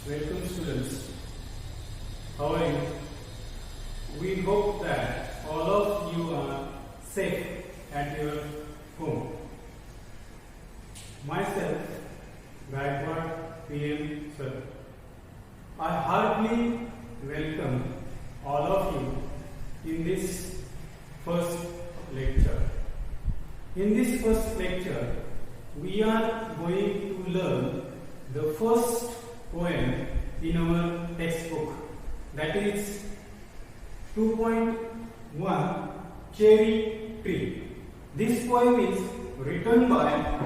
Welcome students. How are you? We hope that all of you are safe at your home. Myself, Gaikwad PM Sir. I heartily welcome all of you in this first lecture. In this first lecture, we are going to learn the first poem in our textbook, that is 2.1 Cherry Tree. This poem is written by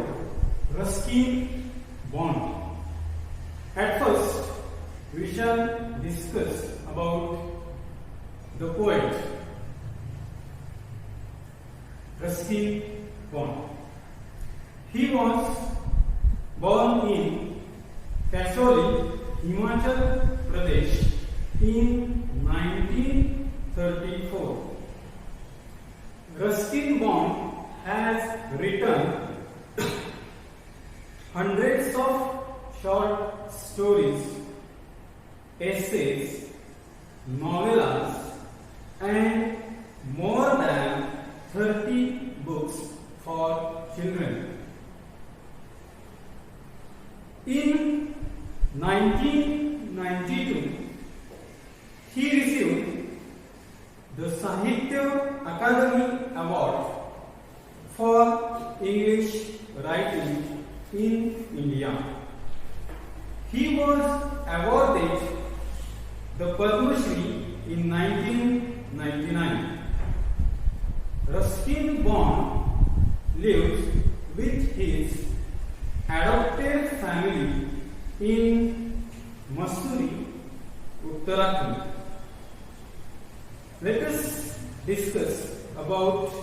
Ruskin Bond. At first, we shall discuss about the poet Ruskin Bond. He was born in Kasauli, Himachal Pradesh in 1934. Ruskin Bond has written hundreds of short stories, essays, novellas, and more than 30 books for children. In 1992, he received the Sahitya Akademi Award for English writing in India. He was awarded the Padma Shri in 1999. Ruskin Bond lives with his adopted family in Mussoorie, Uttarakhand. Let us discuss about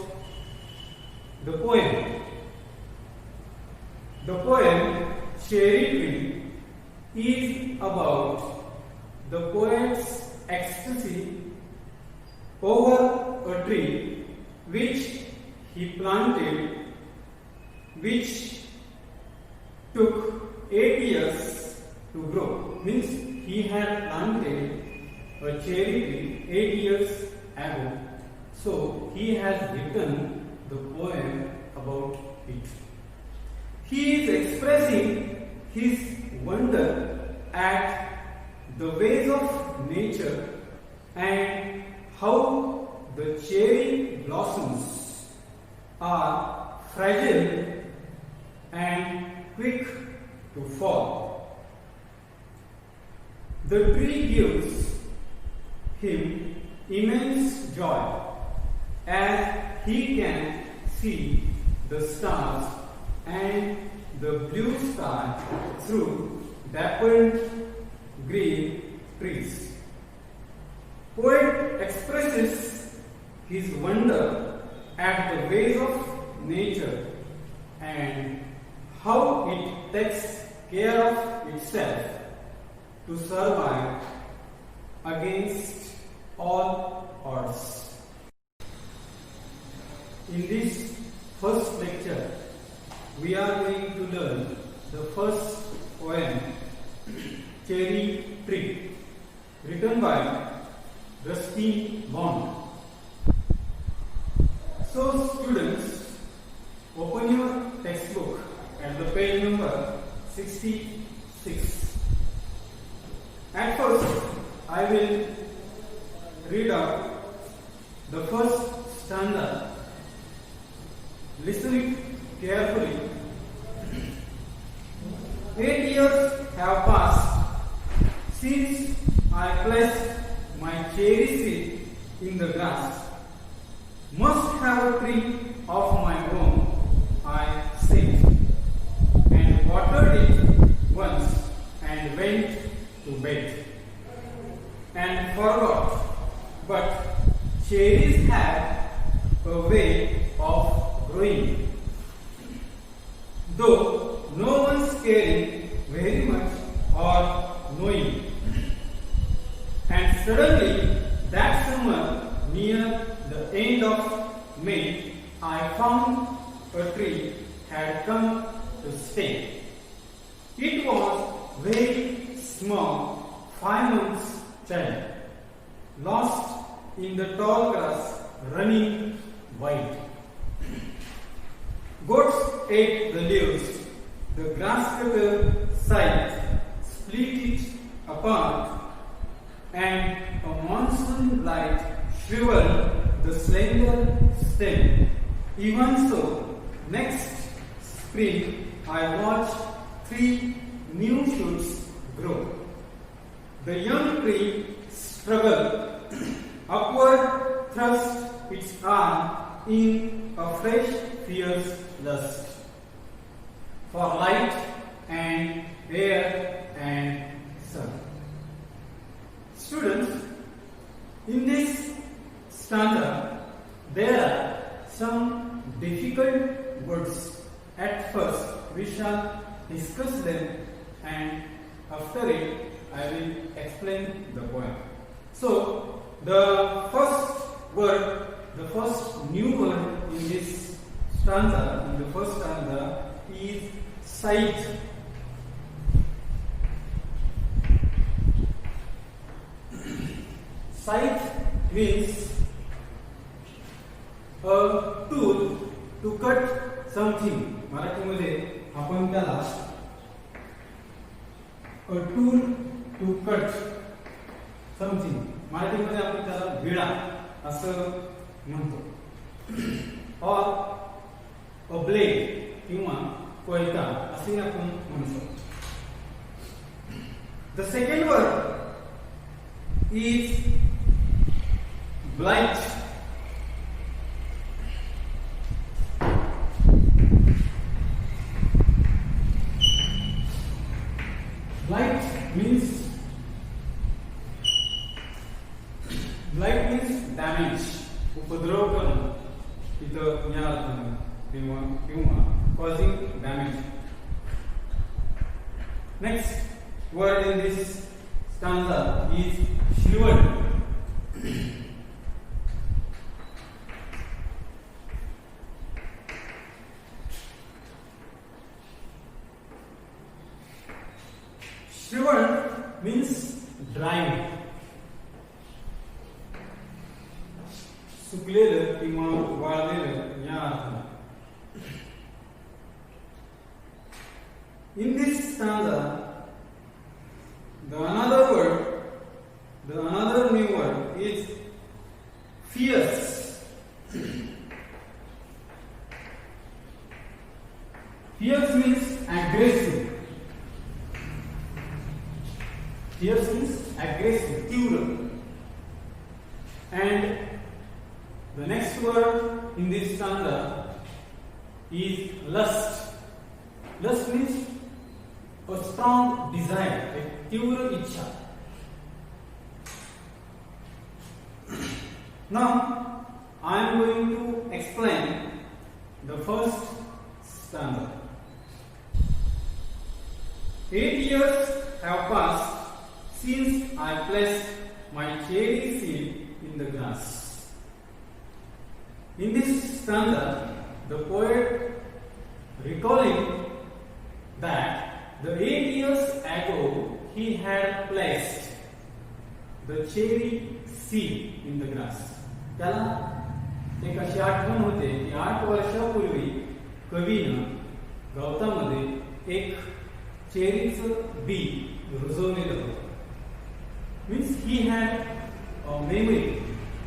the poem. The poem Cherry Tree is about the poet's ecstasy over a tree which he planted, which took 8 years to grow. Means he had planted a cherry tree 8 years ago. So he has written the poem about it. He is expressing his wonder at the ways of nature and how the cherry blossoms are fragile and quick to fall. The tree gives him immense joy as he can see the stars and the blue sky through dappled green trees. Poet expresses his wonder at the ways of nature and how it takes care of itself to survive against all odds. In this first lecture, we are going to learn the first poem, Cherry Tree, written by Ruskin Bond. So students, open your textbook at the page number 66. At first, I will read out the first stanza. Listen it carefully. 8 years have passed since I placed my cherry seed in the grass. Must have a tree of my own, I say, and watered it once and went to bed and forgot. But cherries have a way of growing, though no one's caring very much or knowing. And suddenly, that summer, near the end of May, I found a tree had come to stay. It was very small 5 months child, lost in the tall grass running wild. Goats ate the leaves, the grass cutter scythe split it apart, and a monsoon light shriveled the slender stem. Even so, next spring I watched 3 new shoots grow. The young tree struggled upward, thrust its arm in a fresh, fierce lust for light and air and sun. Students, in this stanza, there are some difficult words. At first, we shall discuss them, and after it, I will explain the poem. So, the first new word in this stanza, in the first stanza, is scythe. Scythe means a tool to cut something. मराठीमध्ये आपण त्याला a tool to cut something. मराठीमध्ये आपण त्याला विळा असं म्हणतो. or a blade किंवा कोयता असे आपण म्हणू शकतो. The second word is blight. Blight means damage. उपद्रव करणं इथं या अर्थाने किंवा causing damage. Next word in this stanza is shriveled. Shriveled means drying. सुकलेलं किंवा वाळलेलं या अर्थाने. In this stanza, the another new word is fierce. Fierce means aggressive. Fierce means aggressive, तीव्र. And the next word in this stanza is lust. Lust means a strong desire, a तीव्र इच्छा. Now I am going to explain the first stanza. 8 years have passed since I placed my cherry seed in the grass. In this stanza, the poet recalling that the 8 years ago he had placed the cherry seed in the grass. त्याला एक अशी आठवण होते की 8 वर्षापूर्वी कवीनं गवतामध्ये एक चेरीचं B रुजवलेलं होतं. Means he had a memory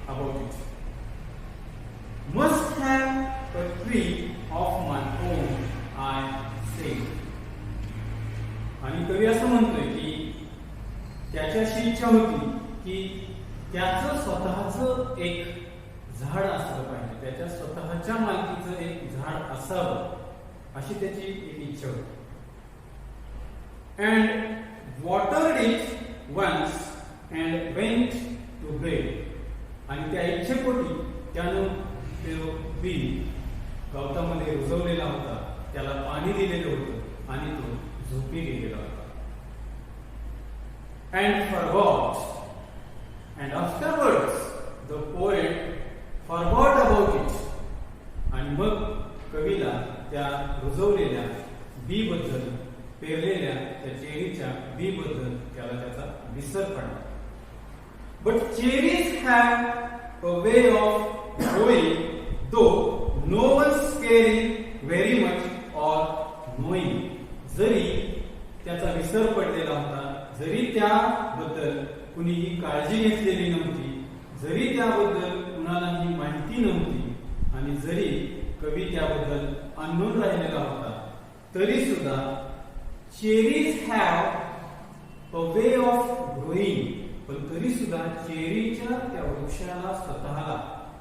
about it. Must have a tree of my own, I say. आणि कवी असं म्हणतोय की त्याच्याशी इच्छा होती की त्याचं स्वतःचं एक झाड असलं पाहिजे, त्याच्या स्वतःच्या मालकीचं एक झाड असावं अशी त्याची एक इच्छा होती. And watered it once and went to bed. आणि त्या इच्छेपोटी त्यानं ते बी गवतामध्ये रुजवलेला होता, त्याला पाणी दिलेलं होतं आणि तो झोपी गेलेला होता. And forgot. And afterwards the poet forgot about it. आणि मग कवीला त्या रुजवलेल्या बी बद्दल पेरलेल्या त्या चेरीच्या बी बद्दल त्याला त्याचा विसर पडला. But cherries have a way of growing though no one's caring very much or knowing. जरी त्याचा विसर पडलेला होता, जरी त्याबद्दल कुणीही काळजी घेतलेली नव्हती, जरी त्याबद्दल कुणालाही माहिती नव्हती आणि जरी कवी त्याबद्दल अननोन राहिलेला होता, तरी सुद्धा cherries have a way of growing. पण तरी सुद्धा चेरीच्या त्या वृक्षाला स्वतःला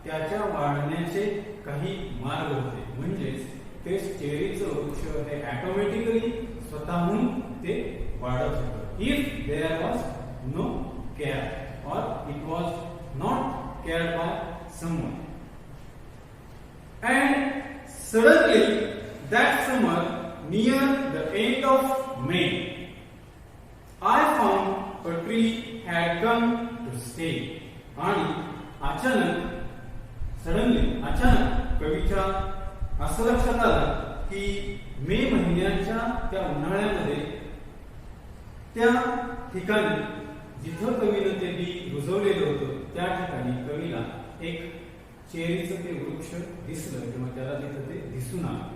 त्याच्या वाढण्याचे काही मार्ग होते. म्हणजेच ते चेरीचं वृक्ष हे ऑटोमॅटिकली स्वतःहून ते वाढत होतं. If there was no care or it was not cared by someone. And suddenly that summer near the end of May I found a tree had come to stay. आणि अचानक कवीच्या असं लक्षात आलं की मे महिन्याच्या त्या उन्हाळ्यामध्ये त्या ठिकाणी जिथं कवीनं ते बी रुजवलेलं होतं त्या ठिकाणी कवीला एक चेरीचं ते वृक्ष दिसलं किंवा त्याला तिथं ते दिसून आलं.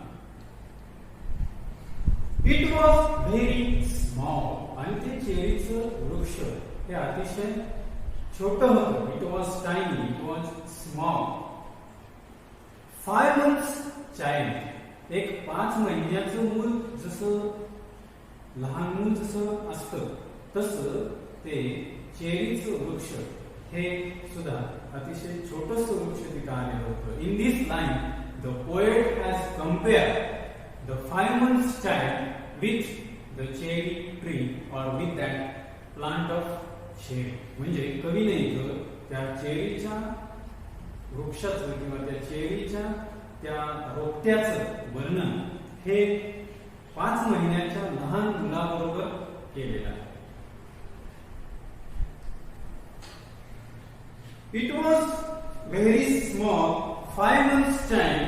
It was very small. आणि ते चेरीचं वृक्ष हे अतिशय छोटं होतं. It was tiny, it was small. 5 months child. एक 5 महिन्याचं मूल जसं लहान मूल जसं असतं तसं ते चेरीचं वृक्ष हे सुद्धा अतिशय छोटंसं वृक्ष तिथं आलेलं होतं. In this line the poet has compared the 5 months child with the cherry tree or with that plant of cherry. म्हणजे कवीने इथं त्या चेरीच्या वृक्षाचं किंवा त्या चेरीच्या त्या रोपट्याचं वर्णन हे 5 महिन्याच्या लहान मुलाबरोबर केलेलं आहे. It was very small, 5 months child,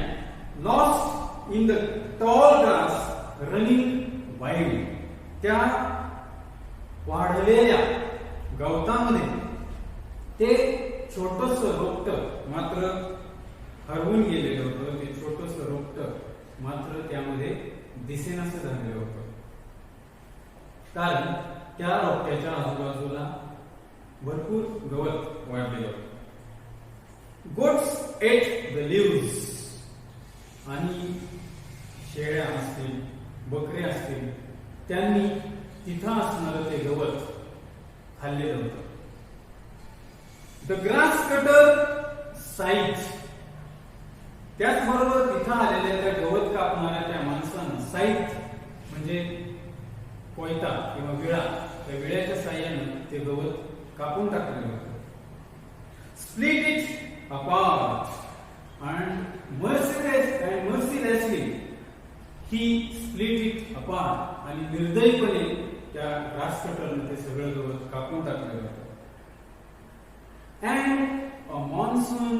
lost in the tall grass, running wild. त्या वाढलेल्या गवतामध्ये ते छोटंसं रोपटं मात्र हरवून गेलेलं होतं. ते छोटंसं रोपटं मात्र त्यामध्ये दिसेनासं झालेलं होतं, कारण त्या रोपट्याच्या आजूबाजूला भरपूर गवत वाढलेलं होतं. Goats ate the leaves. आणि शेळ्या असतील, बकरे असतील, त्यांनी तिथं असणारं ते गवत खाल्लेलं होतं. The grass cutter sighed. त्याचबरोबर तिथं आलेल्या त्या गवत कापणाऱ्या त्या माणसानं साईथ म्हणजे कोयता किंवा विळा, त्या विळ्याच्या साह्यानं ते गवत कापून टाकलेलं होतं. Split it apart and mercilessly he split it apart. आणि निर्दयीपणे त्या ग्रास कटरने ते सगळं गवत कापून टाकलेलं होतं. And a monsoon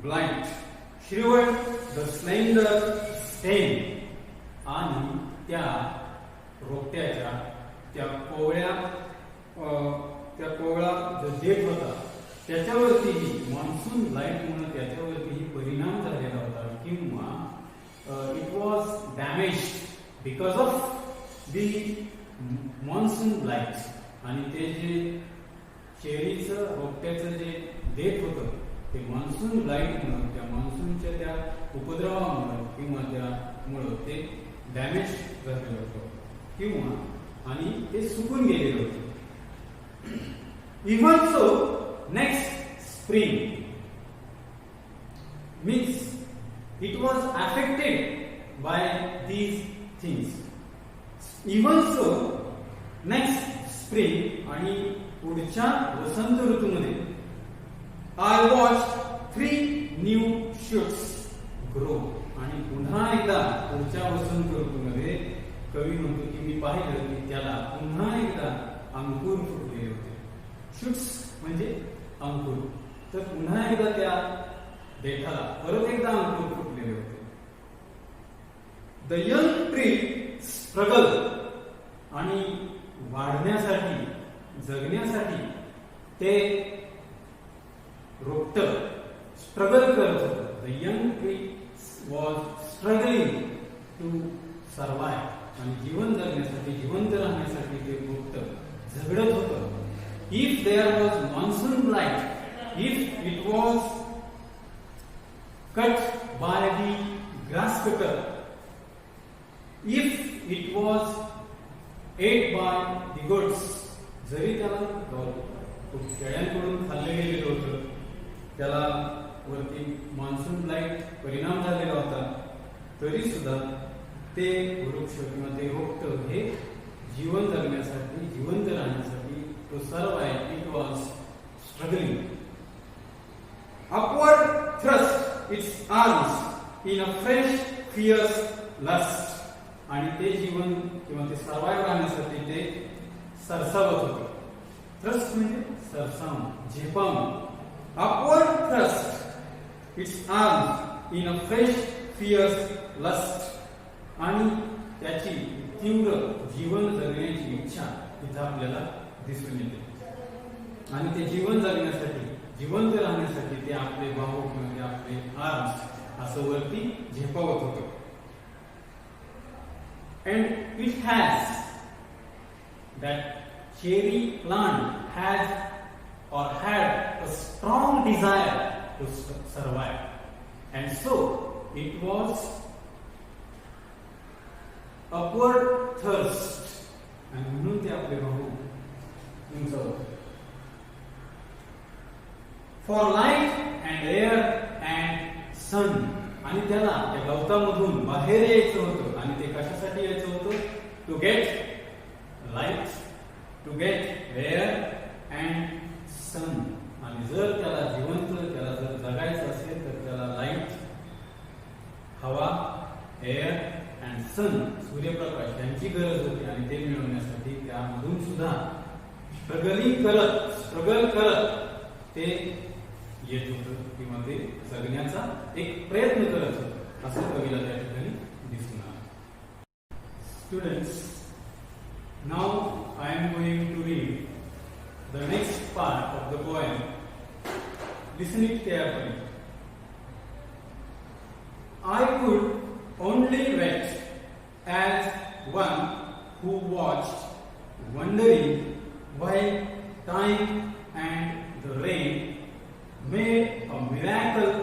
blight shriveled the slender stem. आणि त्या रोपट्याच्या त्या कोवळा जो देठ होता त्याच्यावरतीही मॉन्सून लाईट म्हणून त्याच्यावरतीही परिणाम झालेला होता, किंवा it was damage because of the monsoon light. आणि ते जे चेरीचं रोपट्याचं जे देठ होतं ते मॉन्सून लाईट म्हणून, त्या मॉन्सूनच्या त्या उपद्रवामुळे किंवा त्यामुळं ते डॅमेज झालेलं होतं किंवा आणि ते सुकून गेलेलं होतं. Even so next spring means it was affected by these things. Even so next spring आणि पुढच्या वसंत ऋतूमध्ये I watched 3 new shoots grow. आणि पुन्हा एकदा पुढच्या वसंत ऋतूमध्ये कवी म्हणतो की मी पाहिलं की त्याला पुन्हा एकदा अंकुर फुटलेले होते. शूट्स म्हणजे अंकुर. तर पुन्हा एकदा त्या देठाला परत एकदा अंकुर फुटलेले होते. 'The young tree struggled ते रोपटं स्ट्रगल करत होतं. The young tree was struggling to survive. आणि जीवन जगण्यासाठी, जिवंत राहण्यासाठी ते रोपटं झगडत होतं. If there was monsoon light, if it was cut by the grass cutter, if it was ate by the goats, जरी त्याला शेळ्यांकडून खाल्ले गेलेलं होतं, त्याला वरती मान्सून लाईट परिणाम झालेला होता, तरी सुद्धा ते वृक्ष किंवा ते रोपटं हे जीवन जगण्यासाठी, जिवंत राहण्यासाठी तो survive, it was struggling. Upward thrust its arms in a fresh, fierce lust. आणि ते जीवन किंवा ते सर्वाइव्ह राहण्यासाठी ते सरसावत होते. थ्रस्ट म्हणजे सरसावून, झेपावून. Upward thrust its arms in a fresh, fierce lust. आणि त्याची तीव्र जीवन जगण्याची इच्छा इथं आपल्याला दिसून येते. आणि ते जीवन जगण्यासाठी, जिवंत राहण्यासाठी ते आपले बाहू किंवा ते आपले आर्म्स असं वरती झेपावत होतं. And it has, that cherry plant has or had a strong desire to survive, and so it was upward thirst. आणि म्हणून ते आपले बाहू उंचावत होते. For light and air and sun. आणि त्याला त्या गवतामधून बाहेर यायचं होतं. आणि ते कशासाठी यायचं होतं? To get light, to get air and sun. आणि जर त्याला जिवंत, त्याला जर जगायचं असेल तर त्याला लाईट, हवा, एअर अँड सन, सूर्यप्रकाश यांची गरज होती. आणि ते मिळवण्यासाठी त्यामधून सुद्धा स्ट्रगल करत ते येत होतं किंवा ते जगण्याचा एक प्रयत्न करत होतं, असं कवीला त्या ठिकाणी दिसून आलं. Students, now I am going to read the next part of the poem. Listen it carefully. I could only wait as one who watched, wondering why time and the rain made a miracle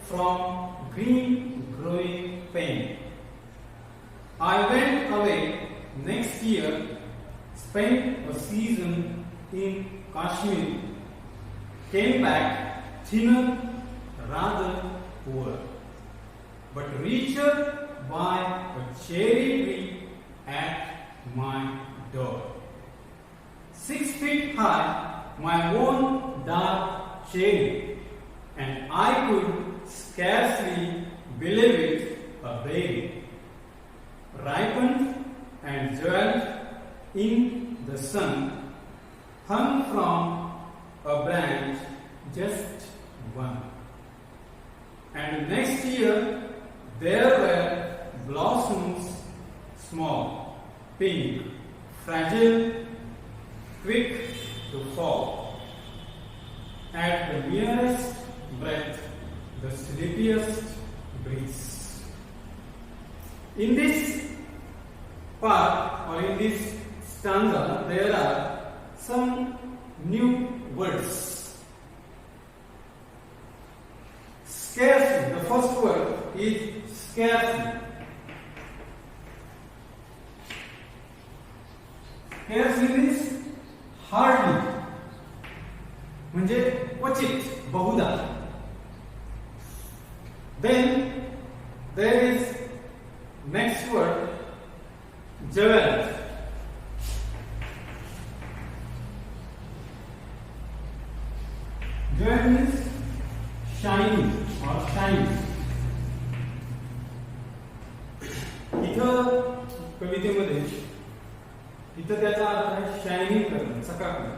from green growing pain. I went away next year, spent a season in Kashmir, came back thinner, rather poor, but richer by a cherry tree at my door. 6 feet high, my own dark cherry, and I could scarcely believe it a berry, ripened and jeweled in the sun, hung from a branch, just one. And next year there were blossoms, small, pink, fragile, quick to fall. At the nearest breath, the sleepiest breeze. In this part or in this stanza, there are some new words. Scarcely, the first word is scarcely. Scarcely means hardly. म्हणजे क्वचित, बहुधा. Then there is next word, jeweled. Jeweled means shining or shines. इथं कवितेमध्ये इथं त्याचा अर्थ आहे shining करणं, चकाकणं.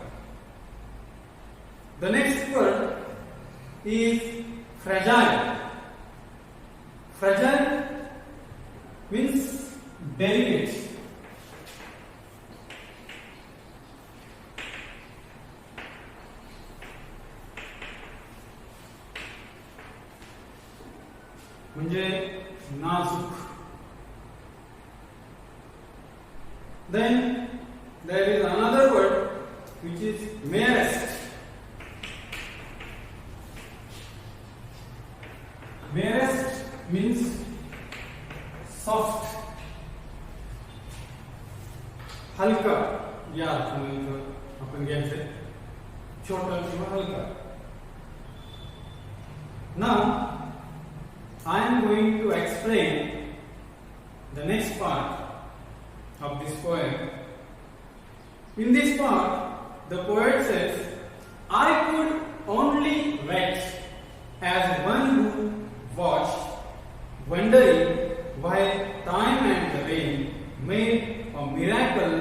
The next word is fragile. Fragile means delicate. म्हणजे नाजूक. Then there is another word which is merest. Merest means soft, हलका या अर्थाने आपण घ्यायचं, छोटा किंवा हलका. Now I am going to explain the next part of this poem. In this part, the poet says, I could only wait as one who watched, wondering while time and the rain made a miracle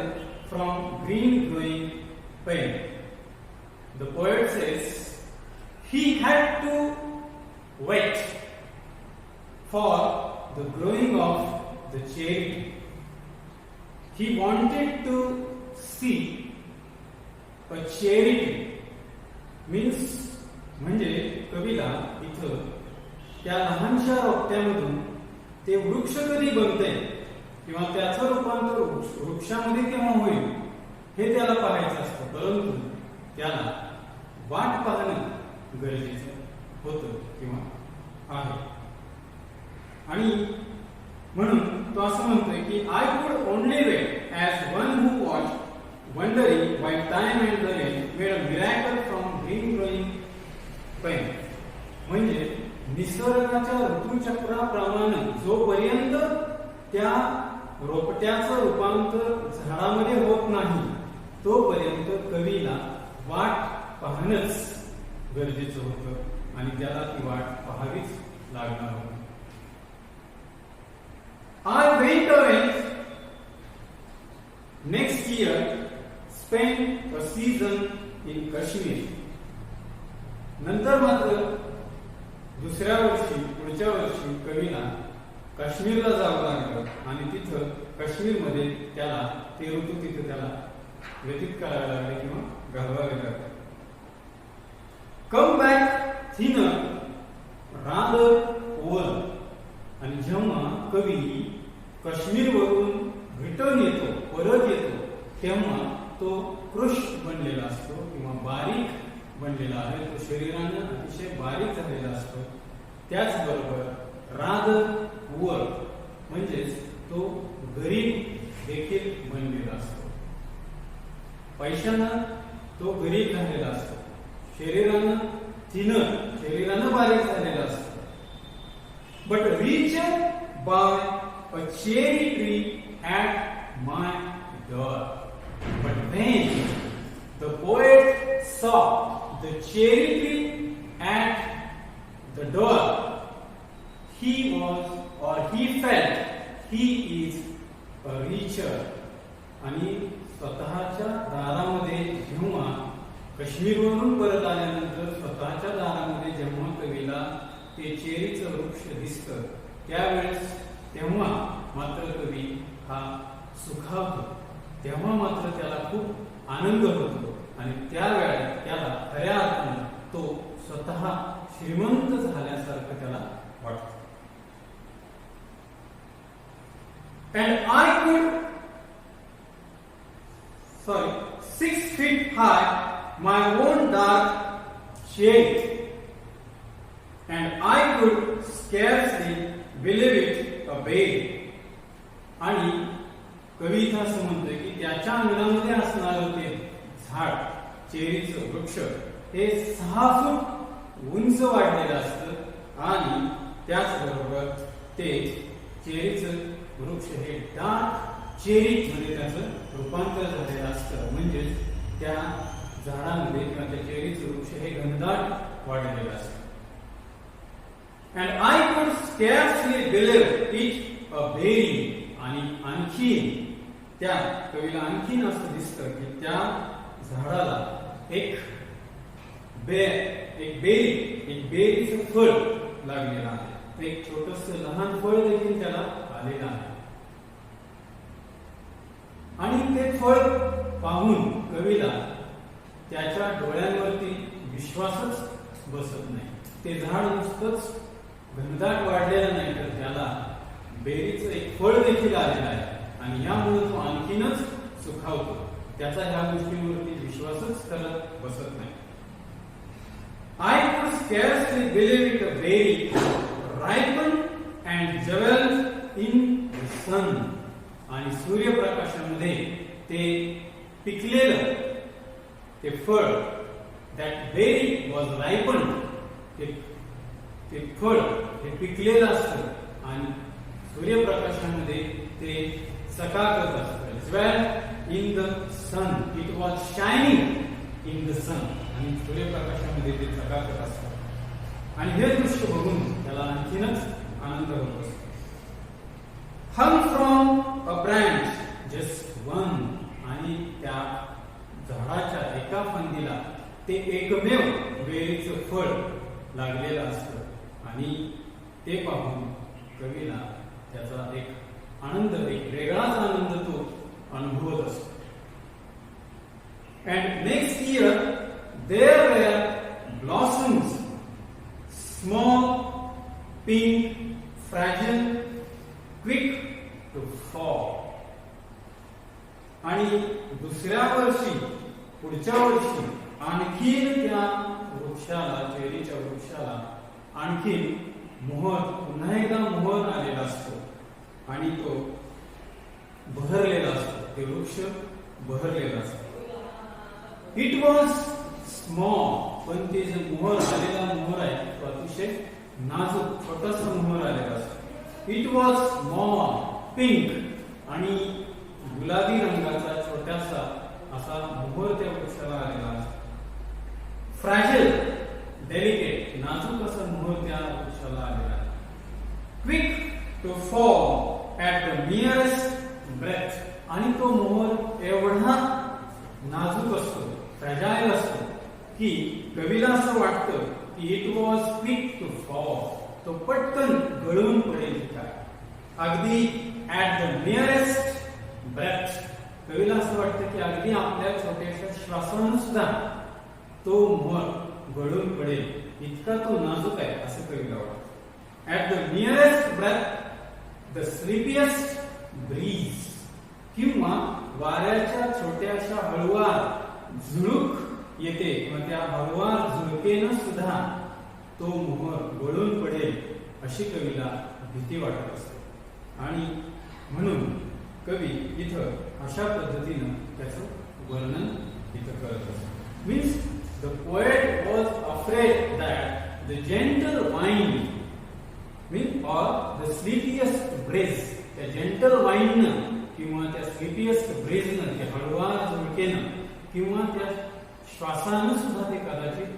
from green growing pain. The poet says he had to wait for the growing of the cherry. He wanted to see a cherry tree. Means म्हणजे कवीला इथं त्या लहानशा रोपट्यामधून ते वृक्ष कधी बनते किंवा त्याचं रूपांतर वृक्षामध्ये केव्हा होईल हे त्याला पाहायचं असतं, परंतु त्याला वाट पाहणं गरजेचं होतं किंवा आहे. आणि म्हणून तो असं म्हणतोय की I could only wait as one who watch wondering why time and the rain made a miracle from green growing pain. म्हणजे निसर्गाच्या ऋतुचक्राप्रमाणे जोपर्यंत त्या रोपट्याचं रूपांतर झाडामध्ये होत नाही तोपर्यंत कवीला वाट पाहणंच गरजेचं होतं आणि त्याला ती वाट पाहावीच लागणार होती. I went away next year, spent a season in Kashmir. नंतर मात्र दुसऱ्या वर्षी पुढच्या वर्षी कवीला काश्मीरला जावं लागलं आणि तिथं काश्मीरमध्ये त्याला ते ऋतू तिथं त्याला व्यतीत करायला लागले किंवा घालवावे लागले. Come back thinner rather over. आणि जेव्हा कवी काश्मीरवरून रिटर्न येतो, परत येतो, तेव्हा तो कृश बनलेला असतो किंवा बारीक बनलेला आहे. तो शरीराने अतिशय बारीक झालेला असतो. त्याचबरोबर रादर पुअर म्हणजेच तो गरीब देखील बनलेला असतो. पैशानं तो गरीब झालेला असतो, शरीरानं बारीक झालेला असतो. But reached by a cherry tree at my door. But when the poet saw the cherry tree at the door, he felt he is a reacher. आणि स्वतःच्या दारामध्ये जेव्हा काश्मीरवरून परत आल्यानंतर स्वतःच्या दारामध्ये जेव्हा कवीला ते चेरीचं वृक्ष दिसतं त्यावेळेस तेव्हा मात्र कवी हा सुखावतो, तेव्हा मात्र त्याला खूप आनंद होतो आणि त्यावेळेस त्याला खऱ्या अर्थानं तो स्वतः श्रीमंत झाल्यासारखं त्याला वाटतं. And I could 6 feet high my own dark shade, and I could scarcely believe it a babe. आणि कविता असं म्हणतोय की त्याच्या अंगणामध्ये असणारं ते झाड, चेरीचं वृक्ष हे 6 फूट उंच वाढलेलं असतं आणि त्याचबरोबर ते चेरीचं वृक्ष हे डार्क चेरी मध्ये त्याचं रूपांतर झालेलं असतं. म्हणजे त्या झाडामध्ये किंवा त्या चेरीचं वृक्ष हे घनदाट वाढलेलं असतं. And I could scarcely believe it a berry. आणि आणखी त्या कवीला आणखीन असं दिसतं की त्या झाडाला एक बेरीचं फळ लागलेलं आहे. एक छोटस लहान फळ देखील त्याला आलेलं आहे. आणि ते फळ पाहून कवीला त्याच्या डोळ्यांवरती विश्वासच बसत नाही. ते झाड नुसतंच घनदाट वाढलेला नाही तर त्याला बेरीचं एक फळ देखील आलेलं आहे आणि यामुळे तो आणखीनच सुखावतो. त्याचा ह्या गोष्टींवरती विश्वासच करत बसत नाही. I could scarcely believe it, a berry ripened and jeweled in the sun. आणि सूर्यप्रकाशामध्ये ते पिकलेलं ते फळ, that berry was ripened, ते फळ हे पिकलेलं असतं आणि सूर्यप्रकाशामध्ये ते चकाकत असतं. Jeweled in the sun, it was shining in the sun. आणि सूर्यप्रकाशामध्ये ते चकाकत असतात आणि हे दृश्य बघून त्याला आणखीनच आनंद होत असतो. Hung from a branch, just one, आणि त्या झाडाच्या एका फांदीला ते एकमेव बेरीचं फळ लागलेलं असतं आणि ते पाहून कवीला त्याचा एक आनंद, एक वेगळाच आनंद तो अनुभवत असतो. And next year there were blossoms, small, pink, fragile, quick to fall. आणि दुसऱ्या वर्षी, पुढच्या वर्षी आणखीन त्या वृक्षाला, चेरीच्या वृक्षाला आणखीन मोहर, पुन्हा एकदा मोहर आलेला असतो आणि तो बहरलेला असतो. ते वृक्ष बहरलेला असतो. इट वॉज स्मॉल, पण ते जे मोहर आलेला मोहर आहे तो अतिशय नाजूक छोटासा मोहर आलेला असतो. इट वॉज स्मॉल, पिंक, आणि गुलाबी रंगाचा छोटासा असा मोहर त्या वृक्षाला आलेला असतो. फ्रॅजिल, डेलिकेट, नाजूक असा मोहर त्या वृक्षाला आलेला आहे. Quick to fall at the nearest breath, आणि तो मोहर एवढा नाजूक असतो, फ्रॅजाईल असतो की कवीला असं वाटतं की it was quick to fall, तो पटकन गळून पडेल काय. अगदी ॲट द नियरेस्ट ब्रेथ, कवीला असं वाटतं की अगदी आपल्या छोट्याशा श्वासानं सुद्धा तो मोहर गळून पडेल, इतका तो नाजूक आहे असं कवीला वाटतं. At the nearest breath the sleepiest breeze, किंवा वाऱ्याच्या छोट्याशा हळुवार झुळूक येते किंवा त्या हळुवार झुळकेनं सुद्धा तो मोहर गळून पडेल अशी कवीला भीती वाटत असते. आणि म्हणून कवी इथं अशा पद्धतीनं त्याचं वर्णन इथं करत असतो. Means the poet was afraid that the gentle wind mean or the sleepiest breeze, त्या जेंटल वाईननं किंवा त्या स्लीपिएस्ट ब्रेजनं, त्या हळुवार झुळकेनं किंवा त्या श्वासानं सुद्धा ते कदाचित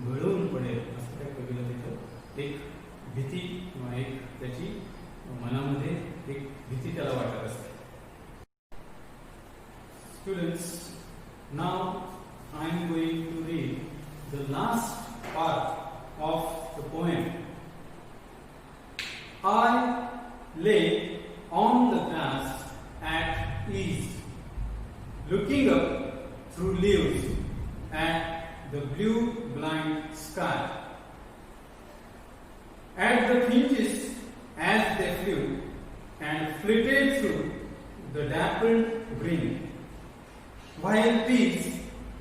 गळून पडेल असं त्या कवीला तिथं एक भीती किंवा एक त्याची मनामध्ये एक भीती त्याला वाटत असते. Students, now I am going to read the last part of the poem. I lay on the grass at ease, looking up through leaves at the blue blind sky, at the finches as they flew and flitted through the dappled green, while bees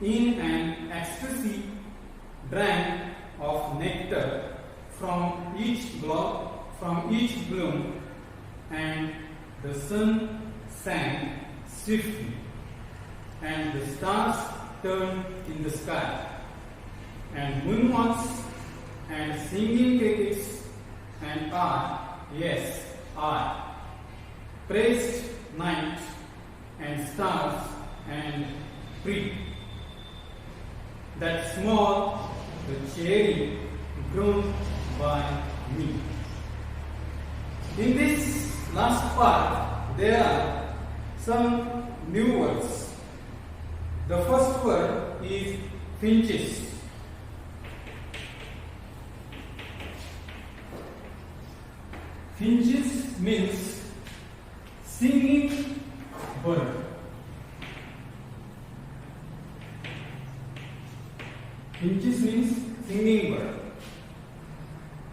in an ecstasy drank of nectar from each bloom, and the sun sank swiftly, and the stars turned in the sky, and moonmoths and singing crickets, and yes, I praised night and stars and tree, that small the cherry grown by me. In this last part, there are some new words. The first word is finches. Finches means singing bird. Finches means singing bird.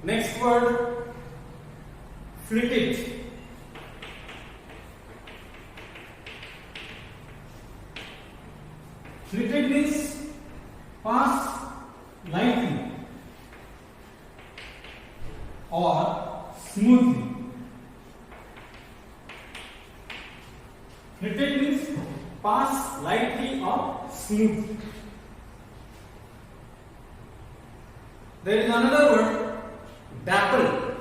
Next word, flitted. Flitted means pass lightly or smoothly. Flitted means pass lightly or smoothly. There is another word, dapple.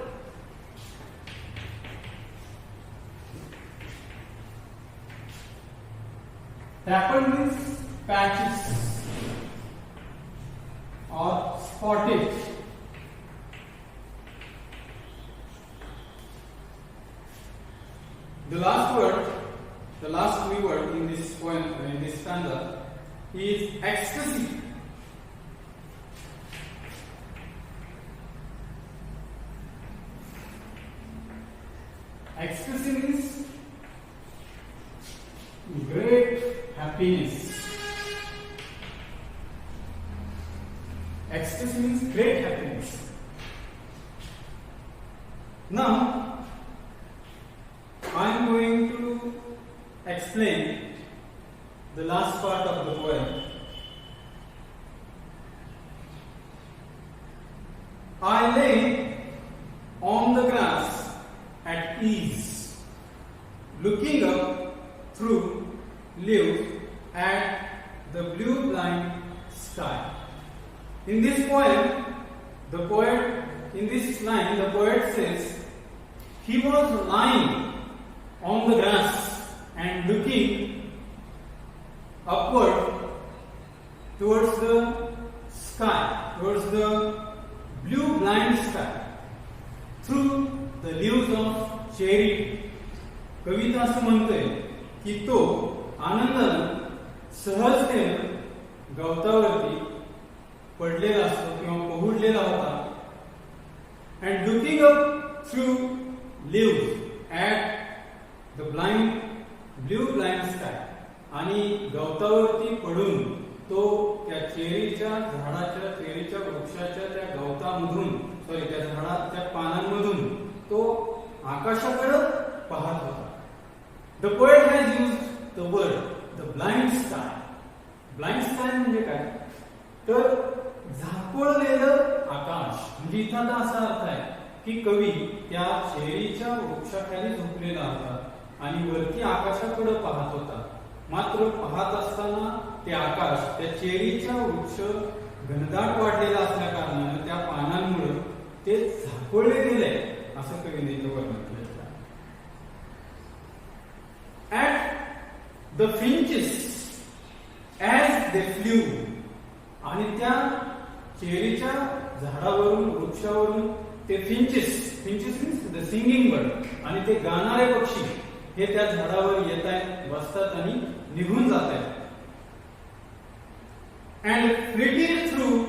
Dapple means patches or spotted. The last word, the last three word in this poem, in this stanza, is ecstasy. Ecstasy means great happiness. Ecstasy means great happiness. Now, I am going to explain the last part of the poem. I lay on the grass at ease, looking up through leaves at the blue blind sky. In this poem, the poet, in this line, the poet says, he was lying on the grass and looking upward towards the sky, towards the blue blind sky, through the leaves of cherry. कविता असं म्हणतोय की तो आनंदाने सहजतेने गवतावरती पडलेला असतो किंवा पहुडलेला होता. And looking up through leaves at the blue blind sky, आणि गवतावरती पडून तो त्या चेरीच्या झाडाच्या, चेरीच्या वृक्षाच्या त्या गवतामधून, त्या झाडाच्या पानांमधून तो आकाशाकडे पाहत होता. The poet has used the word the blind sky. Blind sky म्हणजे काय? तर झाकोळलेलं आकाश. म्हणजे इथं असा अर्थ आहे की कवी त्या चेरीच्या वृक्षाखाली झोपलेला होता आणि वरती आकाशाकडे पाहत होता. मात्र पाहत असताना ते आकाश, त्या चेरीच्या वृक्ष घनदाट वाढलेला असल्या कारणाने त्या पानांमुळे ते झाकोळले गेले, असं कवीने इथं वर्णन केलं. At the finches as they flew, आणि त्या चेरीच्या झाडावरून, वृक्षावरून ते finches means the singing bird, आणि ते गाणारे पक्षी हे त्या झाडावर येत आहेत, बसतात आणि निघून जात आहेत. And flitted through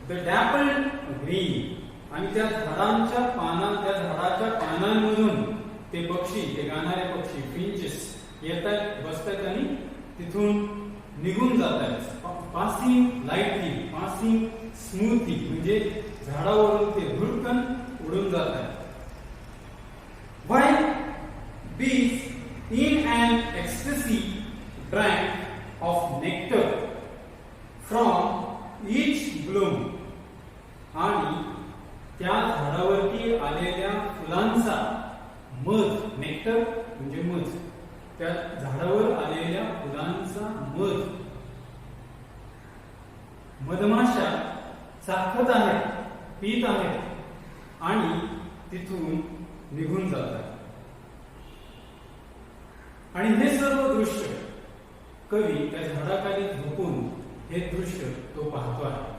the dappled green, आणि त्या झाडांच्या त्या झाडाच्या पानांमधून ते पक्षी, ते गाणारे पक्षी फिंचेस येत आहेत, बसतात आणि तिथून निघून जात आहेत. पासिंग लाईटली, पासिंग स्मूथली, म्हणजे झाडावरून ते धुरकन उडून जात आहेत. While bees in an ecstasy drank of nectar from each bloom, आणि त्या झाडावरती आलेल्या फुलांचा मध, नेक्टर म्हणजे मध, त्या झाडावर आलेल्या फुलांचा मध मधमाशा चाखत आहेत, पीत आहेत आणि तिथून निघून जातात. आणि हे सर्व दृश्य कवी त्या झाडाखाली झोपून हे दृश्य तो पाहतो आहे.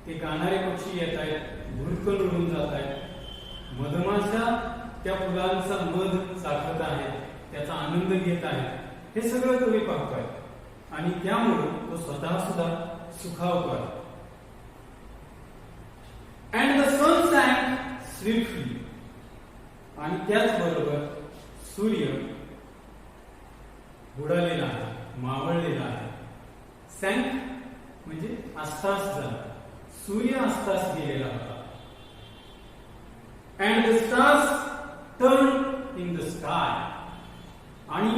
ते गाणारे पक्षी येत आहेत, धुरकन उडून जात आहेत, मधमाशा त्या फुलांचा मध चाखत आहेत, त्याचा आनंद घेत आहेत. हे सगळं कवी पाहतोय आणि त्यामुळे तो स्वतः सुद्धा सुखावतोय. And the sun sank swiftly, आणि त्याचबरोबर सूर्य बुडालेला आहे, मावळलेला आहे. सॅन्क म्हणजे अस्तास झाला, सूर्य अस्तास गेलेला होता. and the stars turned in the sky. आणि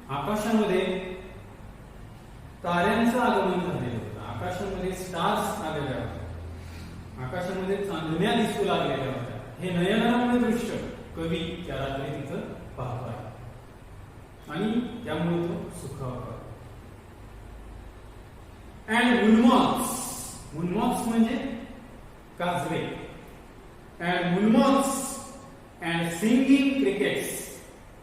आकाशामध्ये ताऱ्यांचं आगमन झालेलं होतं. आकाशामध्ये स्टार्स आलेल्या होत्या. आकाशामध्ये चांदण्या दिसू लागलेल्या होत्या. हे नयनरम्य दृश्य कवी त्या रात्री तिथं पाहतो आहे आणि त्यामुळे तो सुखावतो. अँड मुनमॉक्स म्हणजे काजवे. And moonmoths and singing crickets.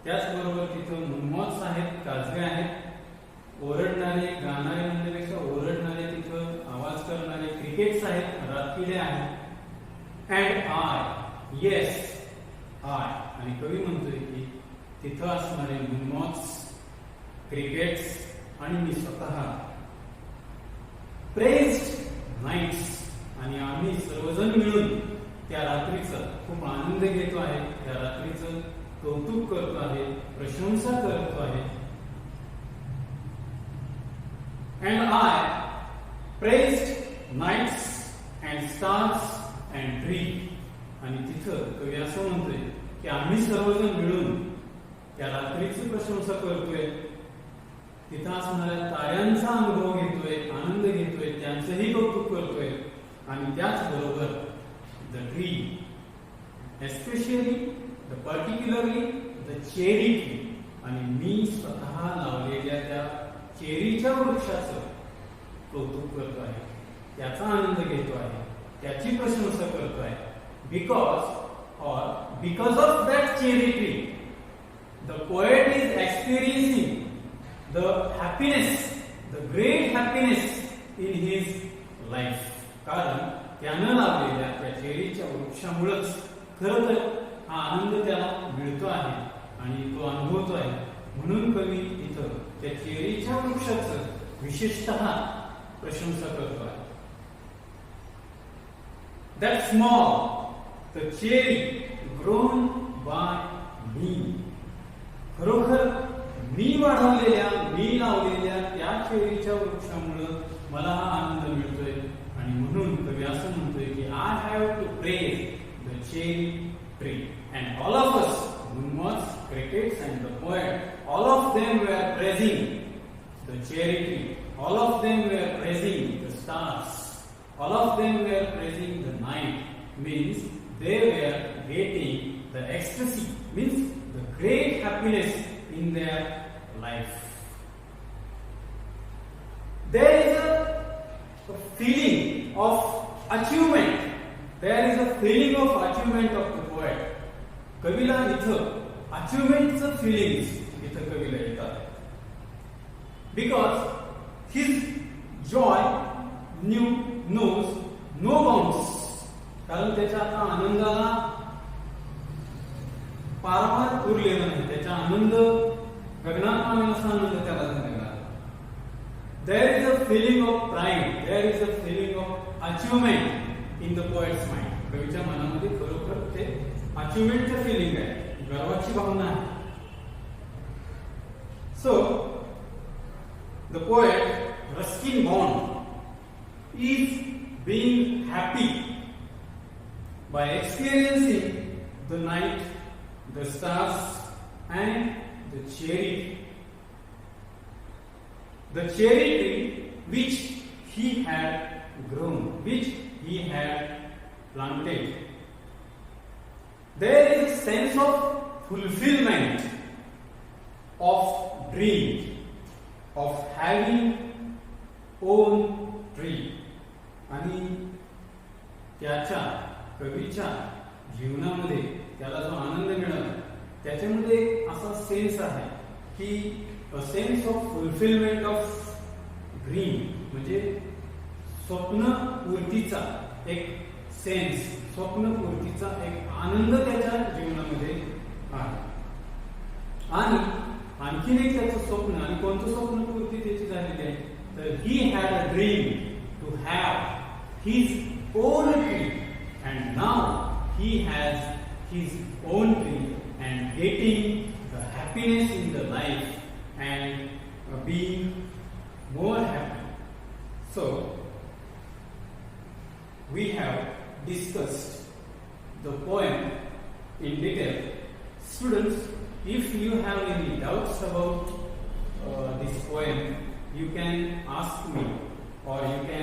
त्याचबरोबर तिथं मुनमॉक्स आहेत, काजवे आहेत, ओरडणारे गाणारे म्हणण्यापेक्षा ओरडणारे तिथं आवाज करणारे क्रिकेट्स आहेत, रातकिडे आहेत. And I, yes I. आणि कवी म्हणतोय की तिथं असणारे मुनमॉक्स, क्रिकेट्स आणि मी स्वतः प्रेज्ड नाईट्स. आणि आम्ही सर्वजण मिळून त्या रात्रीचा खूप आनंद घेतो आहे, त्या रात्रीचं कौतुक करतो आहे, प्रशंसा करतो आहे. And I praised nights and stars and dream. आणि तिथं कवी असं म्हणतोय की आम्ही सर्वजण मिळून त्या रात्रीची प्रशंसा करतोय, तिथं असणाऱ्या ताऱ्यांचा अनुभव घेतोय, आनंद घेतोय, त्यांचंही कौतुक करतोय. आणि त्याचबरोबर the tree, especially the particularly the cherry tree. आणि मी स्वतः लावलेल्या त्या चेरीच्या वृक्षाचं कौतुक करतो आहे, त्याचा आनंद घेतो आहे, त्याची प्रशंसा करतो आहे. Because of that cherry tree the poet is experiencing the happiness, the great happiness in his life. कारण त्यानं लावलेल्या त्या चेरीच्या वृक्षामुळेच खरं तर हा आनंद त्याला मिळतो आहे आणि तो अनुभवतो आहे. म्हणून कवी इथं त्या चेरीच्या वृक्षाचं विशेषतः प्रशंसा करतो आहे. That small, the cherry grown by me. खरोखर मी वाढवलेल्या, मी लावलेल्या त्या चेरीच्या वृक्षामुळे मला हा आनंद मिळतोय. आणि म्हणून कवी असं म्हणतोय की I have to praise the cherry tree. And all of us, moonmoths, crickets and the poet, all of them were praising the cherry tree. All of them were praising the stars. All of them were praising the night. Means they were getting the ecstasy, means the great happiness in their life. There is a feeling of achievement. There is a feeling of achievement of the poet. कवीला इथं अचिव्हमेंटचं fillings इथं कवीला येतात. Because his joy knows no bounds. कारण त्याच्या आता आनंदाला पारमार उरलेला नाही. त्याचा आनंद गगनात मावेल असा आनंद त्याला झालेला आहे. There is a feeling of pride, there is a feeling of achievement in the poet's mind. कवीच्या मनामध्ये खरोखर ते अचिव्हमेंटचं फिलिंग आहे, गर्वाची भावना आहे. So the poet Ruskin bond is being happy by experiencing the night, the stars and the cherry. The cherry tree which he had grown, which he had planted. There is a sense of fulfillment of dream, of having own tree. आणि त्याच्या कवीच्या जीवनामध्ये त्याला जो आनंद मिळाला त्याच्यामध्ये असा sense आहे की a sense of fulfilment of dream, म्हणजे स्वप्नपूर्तीचा एक सेन्स, स्वप्नपूर्तीचा एक आनंद त्याच्या जीवनामध्ये आहे. आणि आणखीन एक त्याचं स्वप्न, आणि कोणतं स्वप्नपूर्ती त्याची झालेली आहे तर he had a dream to have his own tree. And now he has his own tree and getting the happiness in the life and being more happy. So we have discussed the poem in detail. Students, if you have any doubts about this poem, you can ask me or you can